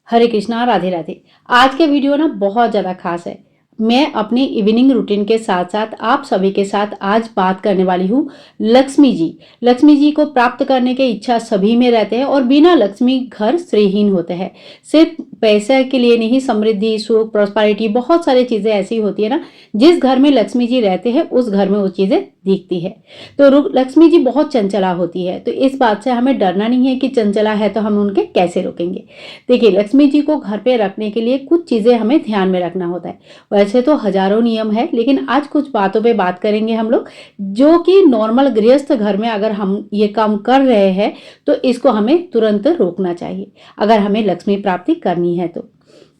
हरे कृष्णा, राधे राधे। आज के वीडियो ना बहुत ज़्यादा खास है। मैं अपनी इवनिंग रूटीन के साथ साथ आप सभी के साथ आज बात करने वाली हूँ लक्ष्मी जी। लक्ष्मी जी को प्राप्त करने की इच्छा सभी में रहते हैं और बिना लक्ष्मी घर श्रीहीन होते हैं। सिर्फ पैसे के लिए नहीं, समृद्धि, सुख, प्रॉस्पेरिटी, बहुत सारी चीज़ें ऐसी होती है ना, जिस घर में लक्ष्मी जी रहते हैं उस घर में वो चीज़ें दिखती है। तो लक्ष्मी जी बहुत चंचला होती है, तो इस बात से हमें डरना नहीं है कि चंचला है तो हम उनके कैसे रोकेंगे। देखिए, लक्ष्मी जी को घर पे रखने के लिए कुछ चीज़ें हमें ध्यान में रखना होता है। वैसे तो हजारों नियम है, लेकिन आज कुछ बातों पे बात करेंगे हम लोग, जो कि नॉर्मल गृहस्थ घर में अगर हम ये काम कर रहे हैं तो इसको हमें तुरंत रोकना चाहिए, अगर हमें लक्ष्मी प्राप्ति करनी है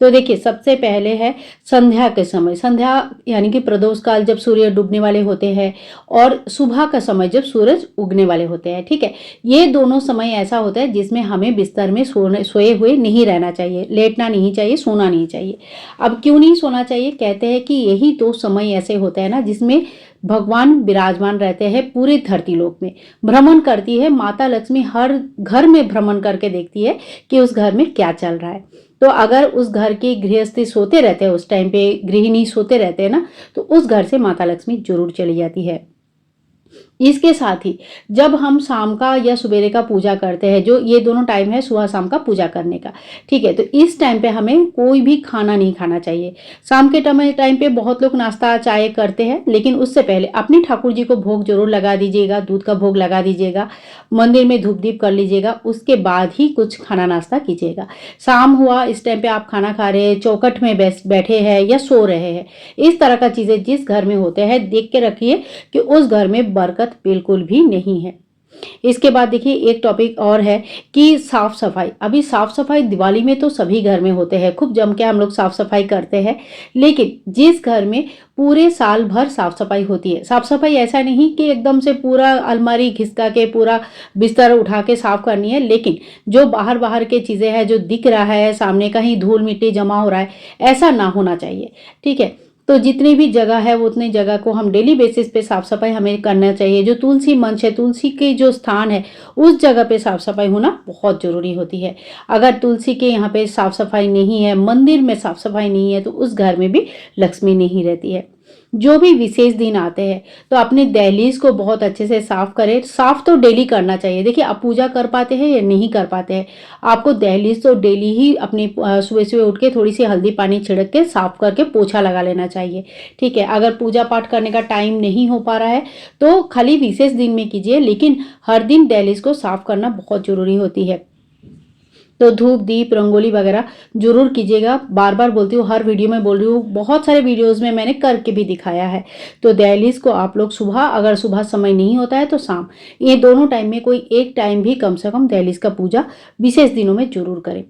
तो देखिए, सबसे पहले है संध्या के समय। संध्या यानी कि प्रदोष काल, जब सूर्य डूबने वाले होते हैं, और सुबह का समय जब सूरज उगने वाले होते हैं। ठीक है, ये दोनों समय ऐसा होता है जिसमें हमें बिस्तर में सोए हुए नहीं रहना चाहिए, लेटना नहीं चाहिए, सोना नहीं चाहिए। अब क्यों नहीं सोना चाहिए? कहते हैं कि यही तो समय ऐसे होता है ना जिसमें भगवान विराजमान रहते हैं पूरे धरती लोक में। भ्रमण करती है माता लक्ष्मी, हर घर में भ्रमण करके देखती है कि उस घर में क्या चल रहा है। तो अगर उस घर के गृहस्थी सोते रहते हैं, उस टाइम पे गृहिणी सोते रहते हैं ना, तो उस घर से माता लक्ष्मी जरूर चली जाती है। इसके साथ ही जब हम शाम का या सवेरे का पूजा करते हैं, जो ये दोनों टाइम है सुबह शाम का पूजा करने का, ठीक है, तो इस टाइम पे हमें कोई भी खाना नहीं खाना चाहिए। शाम के टाइम पे बहुत लोग नाश्ता चाय करते हैं, लेकिन उससे पहले अपने ठाकुर जी को भोग जरूर लगा दीजिएगा, दूध का भोग लगा दीजिएगा, मंदिर में धूप दीप कर लीजिएगा, उसके बाद ही कुछ खाना नाश्ता कीजिएगा। शाम हुआ, इस टाइम पे आप खाना खा रहे हैं, चौकट में बैठे हैं या सो रहे हैं, इस तरह का चीजें जिस घर में होते हैं देख के रखिए कि उस घर में बरकत बिल्कुल भी नहीं है। इसके बाद देखिए, एक टॉपिक और है कि साफ सफाई। अभी साफ सफाई दिवाली में तो सभी घर में होते हैं, खूब जम के हम लोग साफ सफाई करते हैं, लेकिन जिस घर में पूरे साल भर साफ सफाई होती है, साफ सफाई ऐसा नहीं कि एकदम से पूरा अलमारी खिसका के पूरा बिस्तर उठा के साफ करनी है, लेकिन जो बाहर बाहर के चीजें हैं, जो दिख रहा है सामने, कहीं धूल मिट्टी जमा हो रहा है, ऐसा ना होना चाहिए। ठीक है, तो जितनी भी जगह है वो उतनी जगह को हम डेली बेसिस पे साफ सफाई हमें करना चाहिए। जो तुलसी मंच है, तुलसी के जो स्थान है, उस जगह पे साफ सफाई होना बहुत जरूरी होती है। अगर तुलसी के यहाँ पे साफ सफाई नहीं है, मंदिर में साफ सफाई नहीं है, तो उस घर में भी लक्ष्मी नहीं रहती है। जो भी विशेष दिन आते हैं तो अपने दहलीज को बहुत अच्छे से साफ करें। साफ तो डेली करना चाहिए। देखिए, आप पूजा कर पाते हैं या नहीं कर पाते हैं, आपको दहलीज तो डेली ही अपनी सुबह सुबह उठ के थोड़ी सी हल्दी पानी छिड़क के साफ करके पोछा लगा लेना चाहिए। ठीक है, अगर पूजा पाठ करने का टाइम नहीं हो पा रहा है तो खाली विशेष दिन में कीजिए, लेकिन हर दिन दहलीज को साफ करना बहुत जरूरी होती है। तो धूप दीप रंगोली वगैरह जरूर कीजिएगा। बार बार बोलती हूँ, हर वीडियो में बोल रही हूँ, बहुत सारे वीडियोस में मैंने करके भी दिखाया है। तो दहलीज को आप लोग सुबह, अगर सुबह समय नहीं होता है तो शाम, ये दोनों टाइम में कोई एक टाइम भी कम से कम दहलीज का पूजा विशेष दिनों में जरूर करें।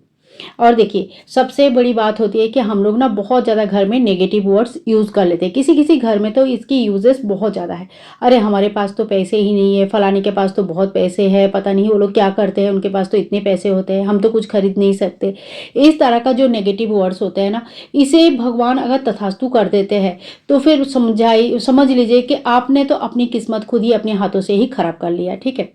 और देखिए, सबसे बड़ी बात होती है कि हम लोग ना बहुत ज़्यादा घर में नेगेटिव वर्ड्स यूज़ कर लेते हैं। किसी किसी घर में तो इसकी यूजेस बहुत ज़्यादा है। अरे हमारे पास तो पैसे ही नहीं है, फलाने के पास तो बहुत पैसे है, पता नहीं वो लोग क्या करते हैं, उनके पास तो इतने पैसे होते हैं, हम तो कुछ खरीद नहीं सकते। इस तरह का जो नेगेटिव वर्ड्स होते हैं ना, इसे भगवान अगर तथास्तु कर देते हैं तो फिर समझ लीजिए कि आपने तो अपनी किस्मत खुद ही अपने हाथों से ही खराब कर लिया। ठीक है,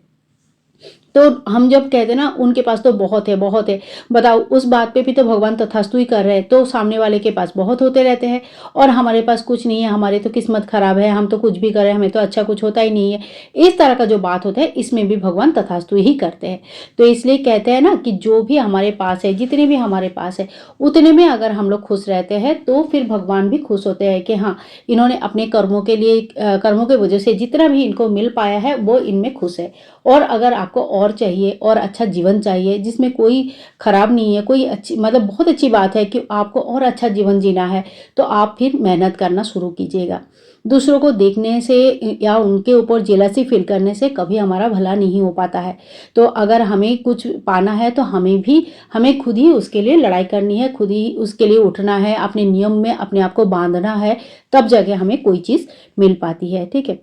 तो हम जब कहते हैं ना उनके पास तो बहुत है बहुत है, बताओ उस बात पे भी तो भगवान तथास्तु ही कर रहे हैं। तो सामने वाले के पास बहुत होते रहते हैं और हमारे पास कुछ नहीं है, हमारे तो किस्मत खराब है, हम तो कुछ भी करें हमें तो अच्छा कुछ होता ही नहीं है। इस तरह का जो बात होता है, इसमें भी भगवान तथास्तु ही करते हैं। तो इसलिए कहते हैं ना कि जो भी हमारे पास है, जितने भी हमारे पास है, उतने में अगर हम लोग खुश रहते हैं तो फिर भगवान भी खुश होते हैं कि हाँ, इन्होंने अपने कर्मों के लिए, कर्मों की वजह से जितना भी इनको मिल पाया है वो इनमें खुश है। और अगर आपको और चाहिए और अच्छा जीवन चाहिए जिसमें कोई खराब नहीं है, कोई अच्छी, मतलब बहुत अच्छी बात है कि आपको और अच्छा जीवन जीना है, तो आप फिर मेहनत करना शुरू कीजिएगा। दूसरों को देखने से या उनके ऊपर जेलसी फील करने से कभी हमारा भला नहीं हो पाता है। तो अगर हमें कुछ पाना है तो हमें खुद ही उसके लिए लड़ाई करनी है, खुद ही उसके लिए उठना है, अपने नियम में अपने आप को बांधना है, तब जाके हमें कोई चीज़ मिल पाती है। ठीक है,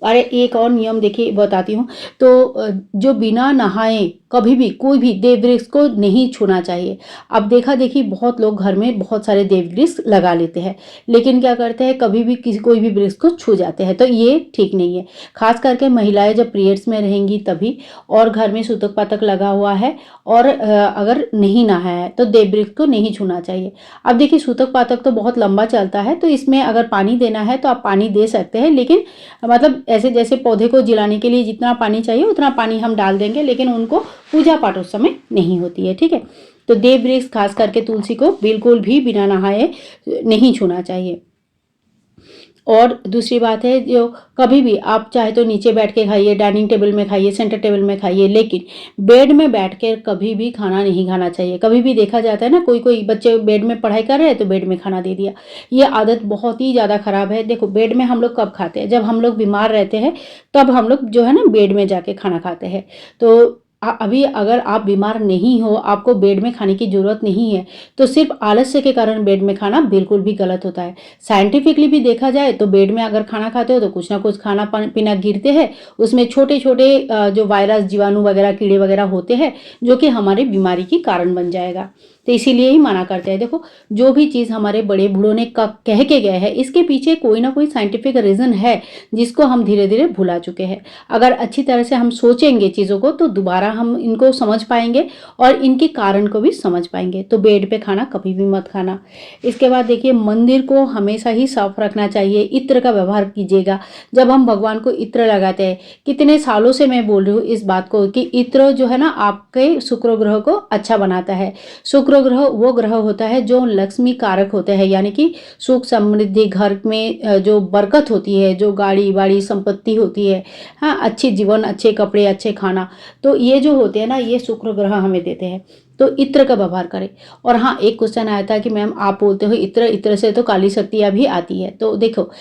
अरे एक और नियम देखिए बताती हूँ। तो जो बिना नहाए कभी भी कोई भी देव वृक्ष को नहीं छूना चाहिए। अब देखा देखी बहुत लोग घर में बहुत सारे देव वृक्ष लगा लेते हैं, लेकिन क्या करते हैं कभी भी किसी कोई भी वृक्ष को छू जाते हैं, तो ये ठीक नहीं है। खास करके महिलाएं जब पीरियड्स में रहेंगी तभी, और घर में सूतक पातक लगा हुआ है और अगर नहीं नहाया है तो देव वृक्ष को नहीं छूना चाहिए। अब देखिए सूतक पातक तो बहुत लंबा चलता है, तो इसमें अगर पानी देना है तो आप पानी दे सकते हैं, लेकिन मतलब ऐसे जैसे पौधे को जिलाने के लिए जितना पानी चाहिए उतना पानी हम डाल देंगे, लेकिन उनको पूजा पाठ उस समय नहीं होती है। ठीक है, तो देव वृक्ष खास करके तुलसी को बिल्कुल भी बिना नहाए नहीं छूना चाहिए। और दूसरी बात है, जो कभी भी आप चाहे तो नीचे बैठ के खाइए, डाइनिंग टेबल में खाइए, सेंटर टेबल में खाइए, लेकिन बेड में बैठ कर कभी भी खाना नहीं खाना चाहिए। कभी भी देखा जाता है ना, कोई कोई बच्चे बेड में पढ़ाई कर रहे हैं तो बेड में खाना दे दिया। ये आदत बहुत ही ज़्यादा खराब है। देखो बेड में हम लोग कब खाते हैं, जब हम लोग बीमार रहते हैं तब हम लोग जो है ना बेड में जाके खाना खाते हैं। तो अभी अगर आप बीमार नहीं हो, आपको बेड में खाने की ज़रूरत नहीं है, तो सिर्फ आलस्य के कारण बेड में खाना बिल्कुल भी गलत होता है। साइंटिफिकली भी देखा जाए तो बेड में अगर खाना खाते हो तो कुछ ना कुछ खाना पीना गिरते हैं, उसमें छोटे छोटे जो वायरस जीवाणु वगैरह कीड़े वगैरह होते हैं, जो कि हमारी बीमारी की कारण बन जाएगा। तो इसीलिए ही माना करते हैं। देखो जो भी चीज़ हमारे बड़े बूढ़ों ने कह के गए हैं, इसके पीछे कोई ना कोई साइंटिफिक रीज़न है, जिसको हम धीरे धीरे भुला चुके हैं। अगर अच्छी तरह से हम सोचेंगे चीज़ों को तो दोबारा हम इनको समझ पाएंगे और इनके कारण को भी समझ पाएंगे। तो बेड पे खाना कभी भी मत खाना। इसके बाद देखिए मंदिर को हमेशा ही साफ रखना चाहिए। इत्र का व्यवहार कीजिएगा। जब हम भगवान को इत्र लगाते हैं, कितने सालों से मैं बोल रही हूँ इस बात को कि इत्र जो है ना आपके शुक्र ग्रह को अच्छा बनाता है। शुक्र ग्रह वो ग्रह होता है जो लक्ष्मी कारक होते हैं, यानी कि सुख समृद्धि, घर में जो बरकत होती है, जो गाड़ी वाड़ी संपत्ति होती है, हाँ अच्छी जीवन, अच्छे कपड़े, अच्छे खाना, तो ये जो होते हैं ना ये शुक्र ग्रह हमें देते हैं। तो इत्र का व्यवहार करें। और हाँ एक क्वेश्चन आया था कि मैम आप बोलते हो इत्र, इत्र से तो काली शक्तियाँ भी आती है। तो देखो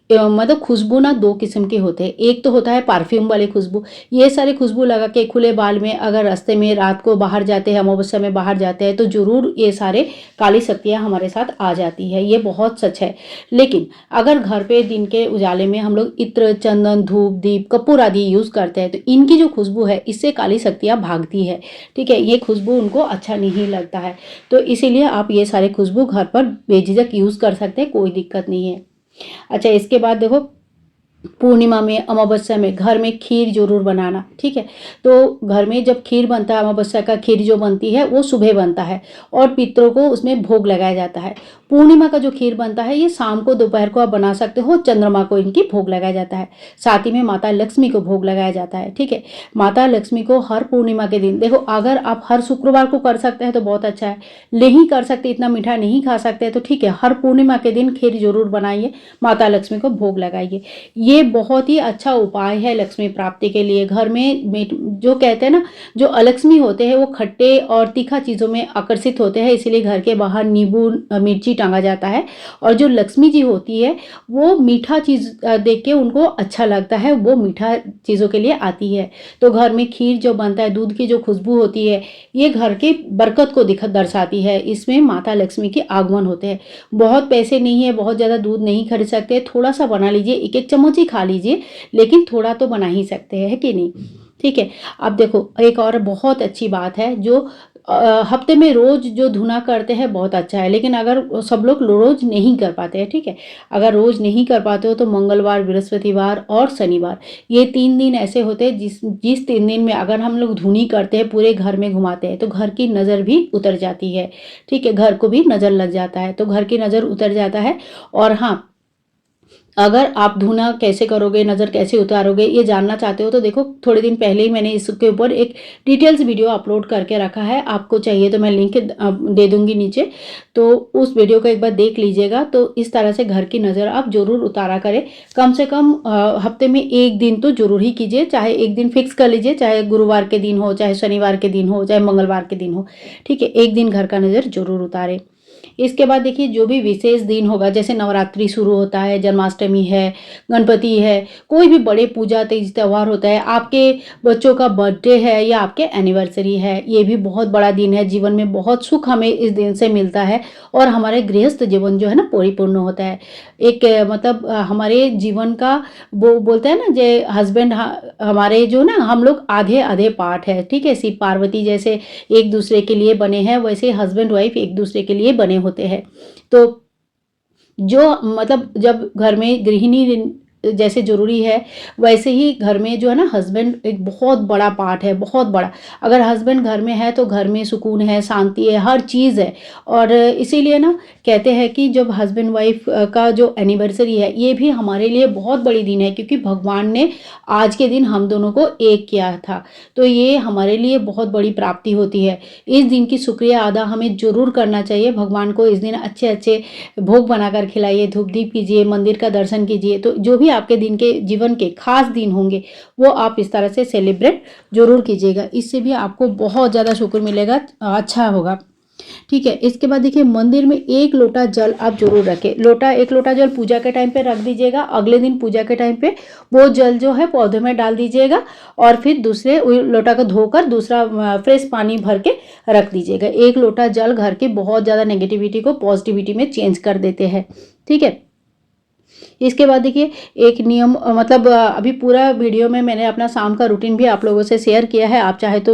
मतलब खुशबू ना दो किस्म के होते हैं। एक तो होता है परफ्यूम वाली खुशबू। ये सारी खुशबू लगा के खुले बाल में अगर रास्ते में रात को बाहर जाते हैं, अमावस्या में बाहर जाते हैं, तो जरूर ये सारे काली शक्तियाँ हमारे साथ आ जाती है। ये बहुत सच है। लेकिन अगर घर पे दिन के उजाले में हम लोग इत्र, चंदन, धूप, दीप, कपूर आदि यूज करते हैं, तो इनकी जो खुशबू है इससे काली शक्तियाँ भागती है। ठीक है, ये खुशबू उनको अच्छा नहीं लगता है। तो इसीलिए आप ये सारे खुशबू घर पर बेझिझक यूज कर सकते हैं, कोई दिक्कत नहीं है। अच्छा इसके बाद देखो पूर्णिमा में, अमावस्या में घर में खीर जरूर बनाना। ठीक है, तो घर में जब खीर बनता है, अमावस्या का खीर जो बनती है वो सुबह बनता है और पितरों को उसमें भोग लगाया जाता है। पूर्णिमा का जो खीर बनता है ये शाम को, दोपहर को आप बना सकते हो। चंद्रमा को इनकी भोग लगाया जाता है। साथ ही में माता लक्ष्मी को भोग लगाया जाता है। ठीक है, माता लक्ष्मी को हर पूर्णिमा के दिन, देखो अगर आप हर शुक्रवार को कर सकते हैं तो बहुत अच्छा है, नहीं कर सकते, इतना मीठा नहीं खा सकते तो ठीक है, हर पूर्णिमा के दिन खीर जरूर बनाइए, माता लक्ष्मी को भोग लगाइए। ये बहुत ही अच्छा उपाय है लक्ष्मी प्राप्ति के लिए। घर में जो कहते हैं ना, जो अलक्ष्मी होते हैं वो खट्टे और तीखा चीज़ों में आकर्षित होते हैं, इसीलिए घर के बाहर नींबू मिर्ची टांगा जाता है। और जो लक्ष्मी जी होती है वो मीठा चीज़ देख के उनको अच्छा लगता है, वो मीठा चीज़ों के लिए आती है। तो घर में खीर जो बनता है, दूध की जो खुशबू होती है, ये घर की बरकत को दर्शाती है। इसमें माता लक्ष्मी के आगमन होते हैं। बहुत पैसे नहीं है, बहुत ज़्यादा दूध नहीं खरीद सकते, थोड़ा सा बना लीजिए, एक एक चम्मच ही खा लीजिए, लेकिन थोड़ा तो बना ही सकते हैं, है कि नहीं। ठीक है, अब देखो एक और बहुत अच्छी बात है, जो हफ्ते में रोज जो धुना करते हैं बहुत अच्छा है, लेकिन अगर सब लोग रोज नहीं कर पाते हैं, ठीक है, अगर रोज नहीं कर पाते हो तो मंगलवार, बृहस्पतिवार और शनिवार, ये 3 दिन ऐसे होते हैं जिस 3 दिन में अगर हम लोग धुनी करते हैं, पूरे घर में घुमाते हैं, तो घर की नज़र भी उतर जाती है। ठीक है, घर को भी नज़र लग जाता है, तो घर की नज़र उतर जाता है। और हाँ, अगर आप धुना कैसे करोगे, नज़र कैसे उतारोगे, ये जानना चाहते हो तो देखो थोड़े दिन पहले ही मैंने इसके ऊपर एक डिटेल्स वीडियो अपलोड करके रखा है। आपको चाहिए तो मैं लिंक दे दूंगी नीचे, तो उस वीडियो को एक बार देख लीजिएगा। तो इस तरह से घर की नज़र आप जरूर उतारा करें। कम से कम हफ्ते में 1 दिन तो जरूर ही कीजिए, चाहे एक दिन फिक्स कर लीजिए, चाहे गुरुवार के दिन हो, चाहे शनिवार के दिन हो, चाहे मंगलवार के दिन हो। ठीक है, एक दिन घर का नज़र जरूर उतारें। इसके बाद देखिए जो भी विशेष दिन होगा, जैसे नवरात्रि शुरू होता है, जन्माष्टमी है, गणपति है, कोई भी बड़े पूजा तीज त्यौहार होता है, आपके बच्चों का बर्थडे है या आपके एनिवर्सरी है, ये भी बहुत बड़ा दिन है। जीवन में बहुत सुख हमें इस दिन से मिलता है और हमारे गृहस्थ जीवन जो है ना परिपूर्ण होता है। एक मतलब हमारे जीवन का वो बोलते हैं ना, जे हस्बैंड हमारे जो ना, हम लोग आधे आधे पार्ट है, ठीक है। शिव पार्वती जैसे एक दूसरे के लिए बने हैं, वैसे हस्बैंड वाइफ एक दूसरे के लिए बने होते हैं। तो जो मतलब जब घर में गृहिणी जैसे ज़रूरी है, वैसे ही घर में जो है ना हस्बैंड एक बहुत बड़ा पार्ट है, बहुत बड़ा। अगर हस्बैंड घर में है तो घर में सुकून है, शांति है, हर चीज़ है। और इसीलिए ना कहते हैं कि जब हस्बैंड वाइफ का जो एनिवर्सरी है, ये भी हमारे लिए बहुत बड़ी दिन है, क्योंकि भगवान ने आज के दिन हम दोनों को एक किया था। तो ये हमारे लिए बहुत बड़ी प्राप्ति होती है। इस दिन की शुक्रिया अदा हमें ज़रूर करना चाहिए। भगवान को इस दिन अच्छे अच्छे भोग बनाकर खिलाइए, धूप दीप कीजिए, मंदिर का दर्शन कीजिए। तो जो भी आपके दिन के जीवन के खास दिन होंगे, वो आप इस तरह से सेलिब्रेट जरूर कीजिएगा। इससे भी आपको बहुत ज़्यादा शुक्र मिलेगा, अच्छा होगा, ठीक है। इसके बाद देखिए मंदिर में एक लोटा जल आप जरूर रखें। एक लोटा जल पूजा के टाइम पे रख दीजिएगा। अगले दिन पूजा के टाइम पे वो जल जो है पौधे में डाल दीजिएगा और फिर दूसरे लोटा को धोकर दूसरा फ्रेश पानी भर के रख दीजिएगा। एक लोटा जल घर के बहुत ज़्यादा नेगेटिविटी को पॉजिटिविटी में चेंज कर देते हैं, ठीक है। इसके बाद देखिए एक नियम मतलब अभी पूरा वीडियो में मैंने अपना शाम का रूटीन भी आप लोगों से शेयर किया है। आप चाहे तो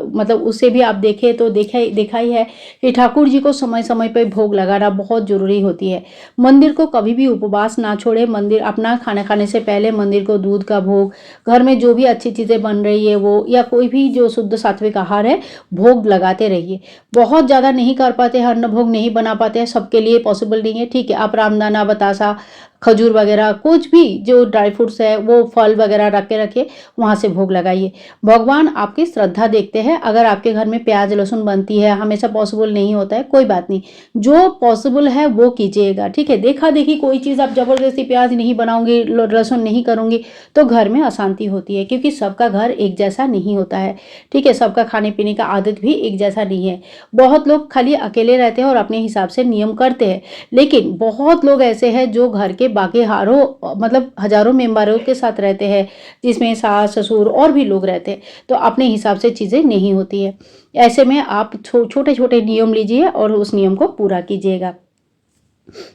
मतलब उससे भी आप देखें तो देखा ही है कि ठाकुर जी को समय समय पर भोग लगाना बहुत ज़रूरी होती है। मंदिर को कभी भी उपवास ना छोड़े। मंदिर अपना खाना खाने से पहले मंदिर को दूध का भोग, घर में जो भी अच्छी चीज़ें बन रही है वो, या कोई भी जो शुद्ध सात्विक आहार है, भोग लगाते रहिए। बहुत ज़्यादा नहीं कर पाते, अन्न भोग नहीं बना पाते हैं, सबके लिए पॉसिबल नहीं है, ठीक है। आप रामदाना, बतासा, खजूर वगैरह कुछ भी जो ड्राई फ्रूट्स है, वो फल वगैरह रख के रखिए, वहाँ से भोग लगाइए। भगवान आपकी श्रद्धा देखते हैं। अगर आपके घर में प्याज लहसुन बनती है, हमेशा पॉसिबल नहीं होता है, कोई बात नहीं, जो पॉसिबल है वो कीजिएगा, ठीक है। देखा देखी कोई चीज़ आप जबरदस्ती प्याज नहीं बनाऊंगी, लहसुन नहीं करूंगी, तो घर में अशांति होती है, क्योंकि सबका घर एक जैसा नहीं होता है, ठीक है। सबका खाने पीने का आदत भी एक जैसा नहीं है। बहुत लोग खाली अकेले रहते हैं और अपने हिसाब से नियम करते हैं, लेकिन बहुत लोग ऐसे हैं जो घर के बाकी मतलब हजारों मेंबरों के साथ रहते हैं, जिसमें सास ससुर और भी लोग रहते हैं, तो अपने हिसाब से चीज़ें नहीं होती है। ऐसे में आप छोटे छोटे नियम लीजिए और उस नियम को पूरा कीजिएगा।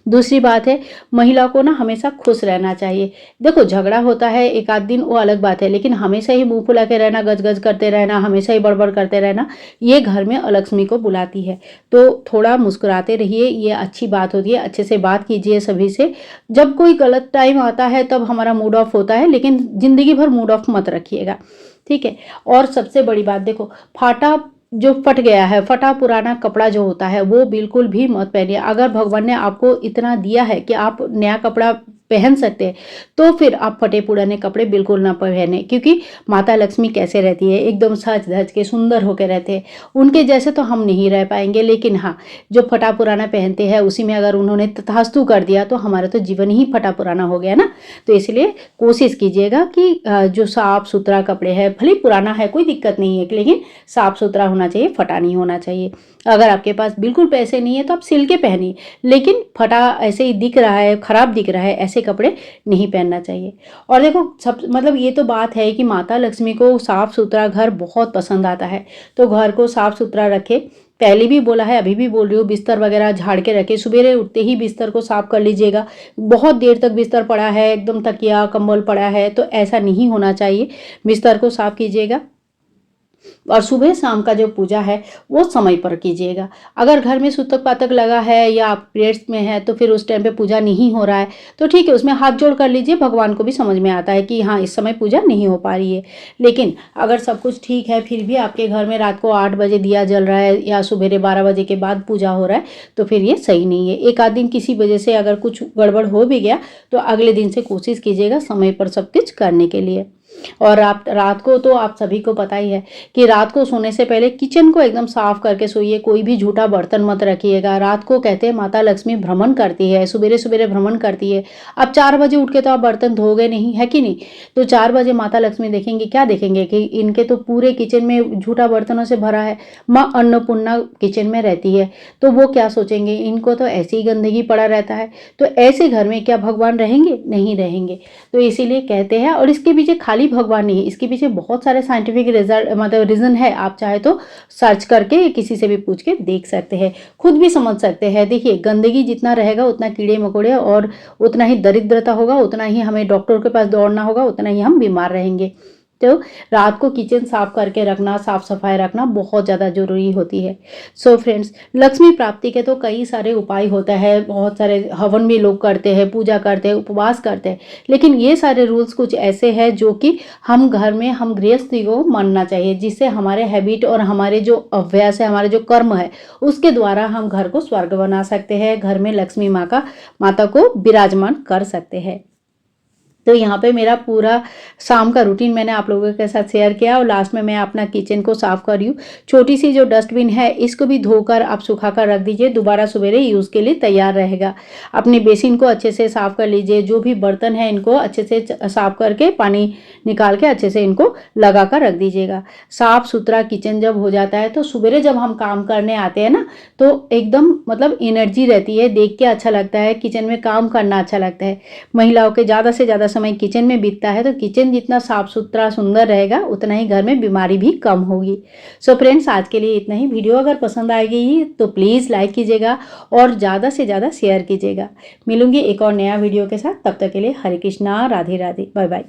दूसरी बात है, महिला को ना हमेशा खुश रहना चाहिए। देखो झगड़ा होता है एक आध दिन, वो अलग बात है, लेकिन हमेशा ही मुंह फुला के रहना, गजगज करते रहना, हमेशा ही बड़बड़ करते रहना, ये घर में अलक्ष्मी को बुलाती है। तो थोड़ा मुस्कुराते रहिए, ये अच्छी बात होती है। अच्छे से बात कीजिए सभी से। जब कोई गलत टाइम आता है तब हमारा मूड ऑफ होता है, लेकिन जिंदगी भर मूड ऑफ मत रखिएगा, ठीक है। और सबसे बड़ी बात देखो, जो फट गया है, फटा पुराना कपड़ा जो होता है, वो बिल्कुल भी मत पहनिए। अगर भगवान ने आपको इतना दिया है कि आप नया कपड़ा पहन सकते हैं, तो फिर आप फटे पुराने कपड़े बिल्कुल ना पहने, क्योंकि माता लक्ष्मी कैसे रहती है, एकदम सज धज के सुंदर होकर रहते हैं। उनके जैसे तो हम नहीं रह पाएंगे, लेकिन हाँ, जो फटा पुराना पहनते हैं उसी में अगर उन्होंने तथास्तु कर दिया तो हमारा तो जीवन ही फटा पुराना हो गया ना। तो इसलिए कोशिश कीजिएगा कि जो साफ सुथरा कपड़े हैं, भले पुराना है कोई दिक्कत नहीं है, लेकिन साफ सुथरा होना चाहिए, फटा नहीं होना चाहिए। अगर आपके पास बिल्कुल पैसे नहीं है तो आप सिल के पहनिए, लेकिन फटा ऐसे ही दिख रहा है, खराब दिख रहा है, ऐसे कपड़े नहीं पहनना चाहिए। और देखो सब मतलब ये तो बात है कि माता लक्ष्मी को साफ सुथरा घर बहुत पसंद आता है, तो घर को साफ सुथरा रखे। पहले भी बोला है, अभी भी बोल रही हूँ, बिस्तर वगैरह झाड़ के रखे। सवेरे उठते ही बिस्तर को साफ कर लीजिएगा। बहुत देर तक बिस्तर पड़ा है, एकदम तकिया कंबल पड़ा है, तो ऐसा नहीं होना चाहिए। बिस्तर को साफ कीजिएगा और सुबह शाम का जो पूजा है वो समय पर कीजिएगा। अगर घर में सूतक पातक लगा है या आप पीरियड्स में है तो फिर उस टाइम पे पूजा नहीं हो रहा है, तो ठीक है, उसमें हाथ जोड़ कर लीजिए। भगवान को भी समझ में आता है कि हाँ इस समय पूजा नहीं हो पा रही है। लेकिन अगर सब कुछ ठीक है, फिर भी आपके घर में रात को 8 बजे दिया जल रहा है या सुबह 12 बजे के बाद पूजा हो रहा है, तो फिर ये सही नहीं है। एक आध दिन किसी वजह से अगर कुछ गड़बड़ हो भी गया तो अगले दिन से कोशिश कीजिएगा समय पर सब कुछ करने के लिए। और रात को तो आप सभी को पता ही है कि रात को सोने से पहले किचन को एकदम साफ करके सोइए, कोई भी झूठा बर्तन मत रखिएगा। रात को कहते हैं माता लक्ष्मी भ्रमण करती है, सवेरे सवेरे भ्रमण करती है। अब 4 बजे उठ के तो आप बर्तन धोगे नहीं, है कि नहीं? तो 4 बजे माता लक्ष्मी देखेंगे, क्या देखेंगे कि इनके तो पूरे किचन में झूठा बर्तनों से भरा है। माँ अन्नपूर्णा किचन में रहती है, तो वो क्या सोचेंगे, इनको तो ऐसी ही गंदगी पड़ा रहता है। तो ऐसे घर में क्या भगवान रहेंगे? नहीं रहेंगे। तो इसीलिए कहते हैं, और इसके पीछे खाली भगवान नहीं है, इसके पीछे बहुत सारे साइंटिफिक रिजल्ट मतलब रीजन है। आप चाहे तो सर्च करके किसी से भी पूछ के देख सकते हैं, खुद भी समझ सकते हैं। देखिए, गंदगी जितना रहेगा उतना कीड़े मकोड़े और उतना ही दरिद्रता होगा, उतना ही हमें डॉक्टर के पास दौड़ना होगा, उतना ही हम बीमार रहेंगे। तो रात को किचन साफ करके रखना, साफ सफाई रखना बहुत ज़्यादा जरूरी होती है। सो फ्रेंड्स, लक्ष्मी प्राप्ति के तो कई सारे उपाय होते हैं, बहुत सारे हवन भी लोग करते हैं, पूजा करते हैं, उपवास करते हैं, लेकिन ये सारे रूल्स कुछ ऐसे हैं जो कि हम घर में हम गृहस्थी को मानना चाहिए, जिससे हमारे हैबिट और हमारे जो अभ्यास है, हमारे जो कर्म है, उसके द्वारा हम घर को स्वर्ग बना सकते हैं, घर में लक्ष्मी माता को विराजमान कर सकते हैं। तो यहाँ पे मेरा पूरा शाम का रूटीन मैंने आप लोगों के साथ शेयर किया, और लास्ट में मैं अपना किचन को साफ कर रही हूँ। छोटी सी जो डस्टबिन है इसको भी धोकर आप सुखा कर रख दीजिए, दोबारा सवेरे यूज़ के लिए तैयार रहेगा। अपने बेसिन को अच्छे से साफ कर लीजिए, जो भी बर्तन है इनको अच्छे से साफ करके पानी निकाल के अच्छे से इनको लगा कर रख दीजिएगा। साफ सुथरा किचन जब हो जाता है तो सवेरे जब हम काम करने आते हैं ना, तो एकदम मतलब एनर्जी रहती है, देख के अच्छा लगता है, किचन में काम करना अच्छा लगता है। महिलाओं के ज़्यादा से ज़्यादा समय किचन में बीतता है, तो किचन जितना साफ सुथरा सुंदर रहेगा उतना ही घर में बीमारी भी कम होगी। सो फ्रेंड्स, आज के लिए इतना ही। वीडियो अगर पसंद आएगी तो प्लीज़ लाइक कीजिएगा और ज़्यादा से ज़्यादा शेयर कीजिएगा। मिलूंगी एक और नया वीडियो के साथ, तब तक के लिए हरे कृष्णा, राधे राधे, बाय बाय।